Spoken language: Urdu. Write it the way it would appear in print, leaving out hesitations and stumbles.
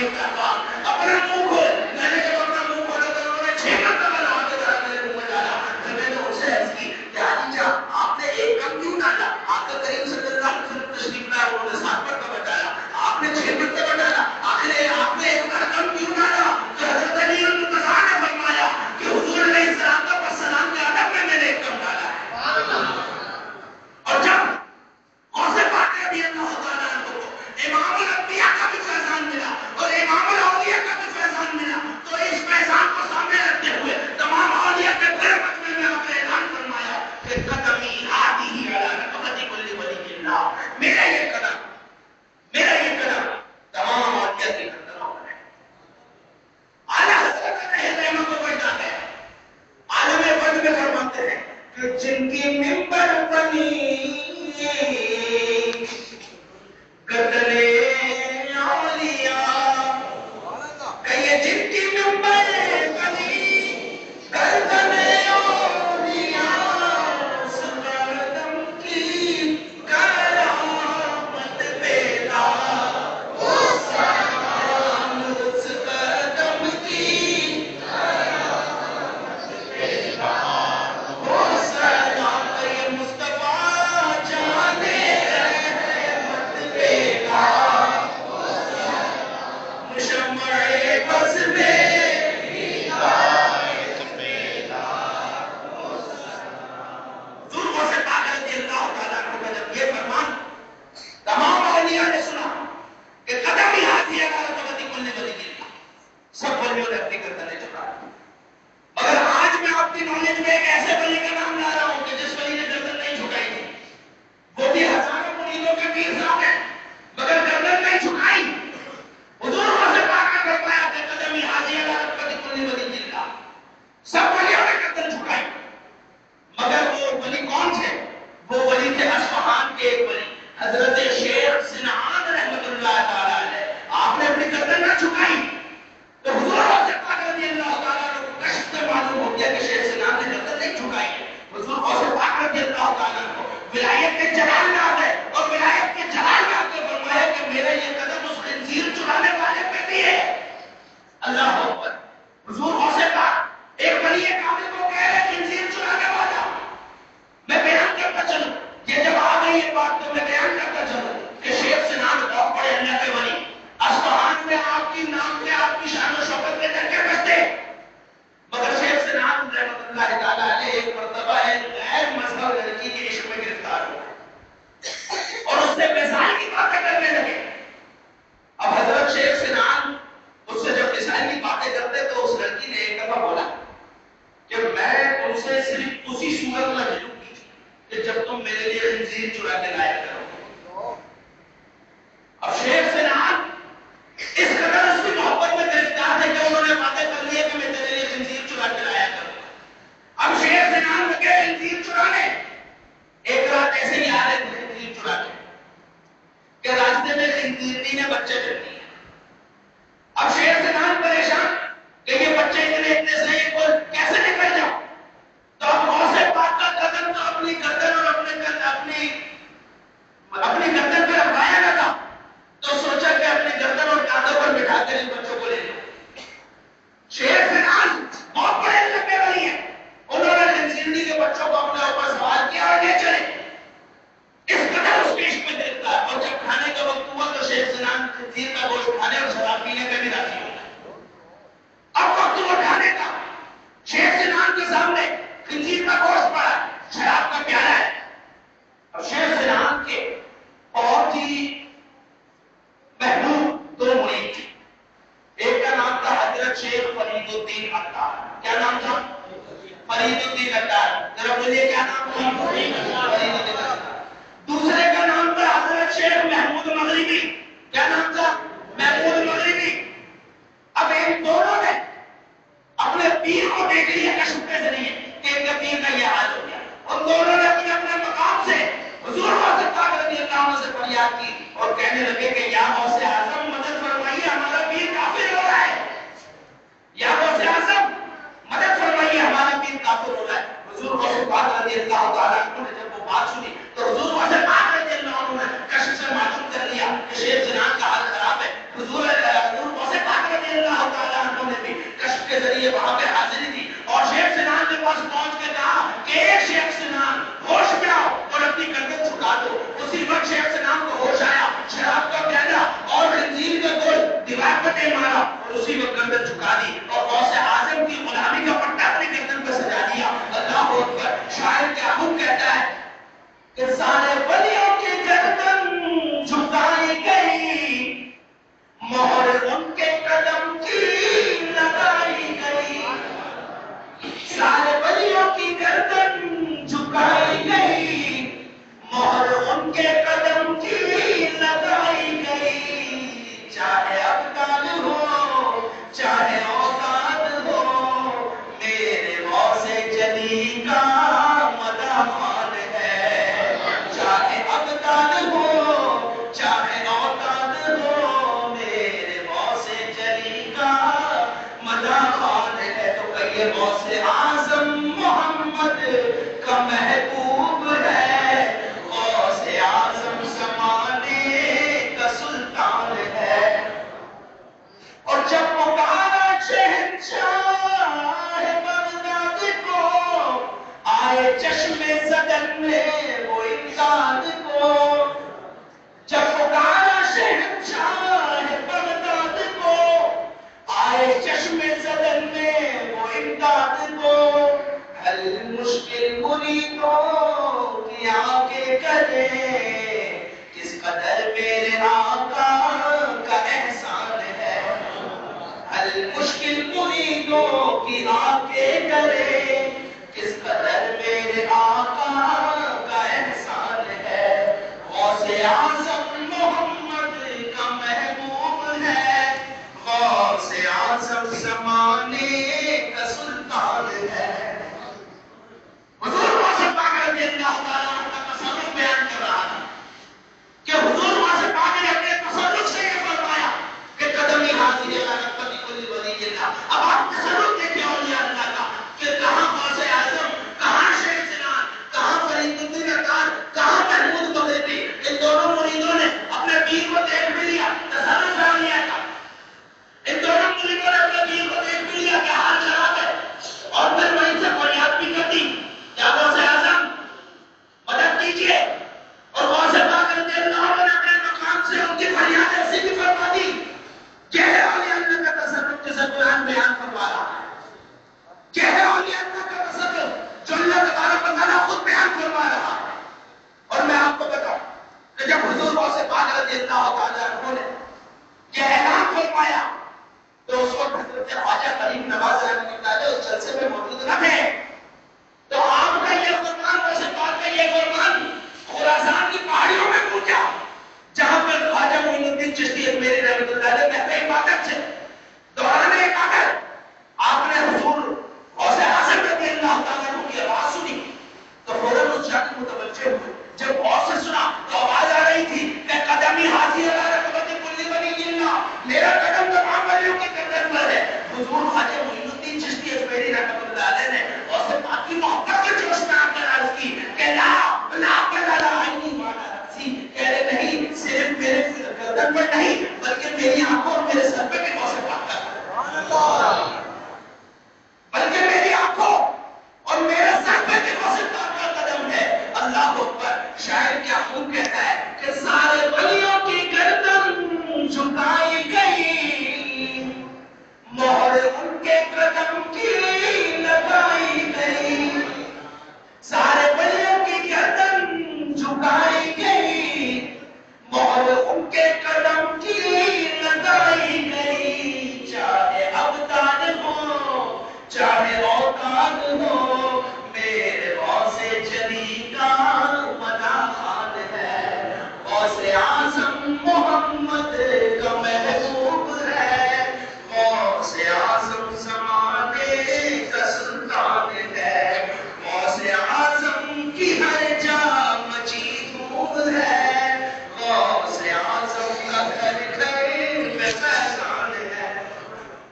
اپنا منہ کھول. میں نے جب اپنا منہ کھولا تو انہوں نے 6 مرتبہ لوٹ کے ذرا میرے منہ میں ڈالا. پھر میں نے ان سے عرض کی کہ حاجی جان آپ نے ایک کم کیوں ڈالا؟ آقا کریم صلی اللہ علیہ وسلم تشریف لائے, انہوں نے 7 مرتبہ ڈالا, آپ نے 6 مرتبہ ڈالا, آخر آپ نے ایک بار کم کیوں ڈالا؟ تو حضرت علی المرتضیٰ نے فرمایا کہ حضور علیہ السلام کے ادب میں نے ایک کم ڈالا ہے. اور جب غوث پاک رضی اللہ تعالیٰ عنہ کو امام الانبیاء کا بھی فیضان ملا اور امام الاولیاء کا بھی فیضان ملا, تو اس فیضان کو سامنے رکھتے ہوئے تمام اولیاء کے بڑے مجمع میں آپ نے اعلان فرمایا کہ قدمی ہادی علی رقبۃ کل ولی اللہ, میرا یہ قدم تمام اولیاء کے گردنوں پر ہے. اعلیٰ حضرت رحمۃ کو بتاتے ہیں, عالم فضل میں فرماتے ہیں کہ جن کی ممبر بنی گردنے اولیاء, کہیے جن کی ممبر بنی گردنے اولیاء, اس قدم کی کرامت پیدا, اس قدم کی کرامت پیدا, وہ سلام یہ مصطفیٰ جانے رحمت پیدا, مشمع بز میں ہدایت پیدا. ظلموں سے پاک رضی اللہ تعالیٰ عنہ کا جب یہ فرمان تمام اولیاء نے سنا کہ قدم ہی ہاتھی ہے رقبۃ کل ولی اللہ, سب ولیوں نے اپنی گردنیں جھکا دی. مگر آج میں اپنی نالج میں ایک ایسے ولی کا نام لا رہا ہوں کہ جس ولی نے گردن نہیں جھکائی تھی, وہ بھی ہزاروں مریدوں کے پیر صاحب ہے مگر گردن نہیں جھکائی. حضور سے پاک نے فرمایا کہ قدمی ہادی علی رقبۃ کل ولی اللہ, سب ولیوں نے گردن جھکائی. مگر وہ ولی کون تھے؟ وہ ولی تھے اصفہان کے ایک ولی حضرت شیخ سنان رحمۃ اللہ تعالی علیہ. آپ نے اپنی گردن نہ جھکائی تو حضور سے پاک رضی اللہ تعالیٰ عنہ کو کشف سے معلوم ہو گیا کہ شیخ سنان نے گردن نہیں جھکائی ہے. حضور سے پاک رضی اللہ تعالیٰ عنہ کو ولایت کے جلال میں آ گئے اور ولایت کے جلال میں آ کے فرمایا کہ میرا یہ قدم اس خنزیر چرانے والے پہ بھی ہے. اللہ اکبر. حضور غوث پاک ایک ولی کامل کو کہہ رہے خنزیر چرانے والا. میں بیان کرتا چلوں, یہ جب آ گئی یہ بات تو میں بیان کرتا چلوں کہ شیخ سنان بہت بڑے اللہ کے ولی, اصفہان میں آپ کی نام میں آپ کی شان و شوکت میں کر کے بستے. مگر شیخ سنان رحمۃ اللہ تعالیٰ علیہ ایک مرتبہ ایک غیر مذہب لڑکی کے عشق میں گرفتار ہوئے اور اس سے مثال کی باتیں کرنے لگے. اب حضرت شیخ سنان اس سے جب مثال کی باتیں کرتے تو اس لڑکی نے ایک دفعہ بولا کہ میں تم سے صرف اسی صورت میں ملوں گی کہ جب تم میرے لیے خنزیر چرا کے لایا کرو. اب شیخ سنان اس قدر اس کی محبت میں گرفتار ہے کہ انہوں نے باتیں کر لی کہ میں تیرے لیے خنزیر چرا کے لایا کروں. اب شیخ سنان لگے خنزیر چرانے. ایک رات ایسے ہی آ رہے تھے خنزیر چرا کے کہ راستے میں خنزیرنی نے بچے کر دیے. اب شیخ سنان پریشان کہ یہ بچے اتنے صحیح کو کیسے نکل جاؤ. تو اب غوث پاک کا قدم تو اپنی گردن اور اپنی گردن پہ رکھایا نہ تھا, تو سوچا کہ اپنی گردن اور کاندھوں پر بٹھا کر ان بچوں کو لے لو. شیخ سنان بہت بڑے لمبے والی ہیں, انہوں نے خنزیرنی کے بچوں کو اپنے اوپر سوار کیا اور لے چلے. اس قدر اس کے عشق میں گرفتار. اور جب کھانے کا وقت ہوا تو شیخ سنان خنزیر کا گوشت کھانے اور شراب پینے پہ بھی راضی ہو گئے. اب وقت ہوا کھانے کا. شیخ سنان کے سامنے خنزیر کا گوشت پڑا, شراب کا پیالہ ہے. اب شیخ سنان کے بہت ہی محبوب 2 مرید تھے. ایک کا نام تھا حضرت شیخ فرید الدین عطار. کیا نام تھا؟ فرید الدین عطار. ذرا بولیے کیا نام تھا؟ فرید الدین عطار. دوسرے کا نام تھا حضرت شیخ محمود مغربی. کیا نام تھا؟ محمود مغربی. اب ان دونوں نے اپنے پیر کو دیکھ لیا کشف کے ذریعے کہ ان کے پیر کا یہ حال ہو گیا. ان دونوں نے اپنے اپنے مقام سے حضور غوث پاک رضی اللہ عنہ سے فریاد کی اور کہنے لگے کہ یا غوث اعظم مدد فرمائیے, ہمارا پیر کافر ہو رہا ہے. یا غوث اعظم مدد فرمائیے, ہمارا پیر کافر ہو رہا ہے. حضور غوث پاک رضی اللہ تعالیٰ عنہ نے جب وہ بات سنی تو حضور غوث پاک رضی اللہ عنہ نے کشف سے معلوم کر لیا کہ شیخ سنان کا حال خراب ہے. لیے وہاں پہ حاضری تھی اور شیخ سنان کے پاس پہنچ کے کہا کہ اے شیخ سنان ہوش میں آؤ اور اپنی گردن جھکا دو. اسی وقت شیخ سنان کو ہوش آیا, شراب کا پیالہ اور خنزیر کا گوشت دیوار پر دے مارا اور اسی وقت گردن جھکا دی اور غوث اعظم کی غلامی کا پٹا اپنی گردن پر سجا دیا. اللہ اکبر. شاعر کیا خود کہتا ہے کہ سارے ولیوں کی گردن جھکائی گئی, مہر ان کے قدم کی لگائی گئی. سارے ولیوں کی گردن جھکائی گئی, مہر ان کے قدم کی لگائی گئی. چاہے ابدال ہو چاہے اوقات ہو, میرے غوث جلی کا مداحان ہے. چاہے ابدال ہو چاہے اوقات ہو, میرے غوث جلی کا مداحان ہے. تو کہیے غوث اعظم محمد کا محبوب ہے, غوث اعظم زمانے کا سلطان ہے. اور جب پکارا شہنشاہ بغداد کو, آئے چشم زدن میں وہ امداد کو. جب پکارا شہنشاہ بغداد کو, آئے چشم زدن میں وہ امداد کو. حل مشکل مریدوں کی آنکھیں کرے, کس قدر میرے آقا کا احسان ہے. حل مشکل مریدوں کی آنکھیں کرے, کس قدر میرے آقا کا احسان ہے. غوث اعظم محمد کا محبوب ہے, غوث اعظم زمانے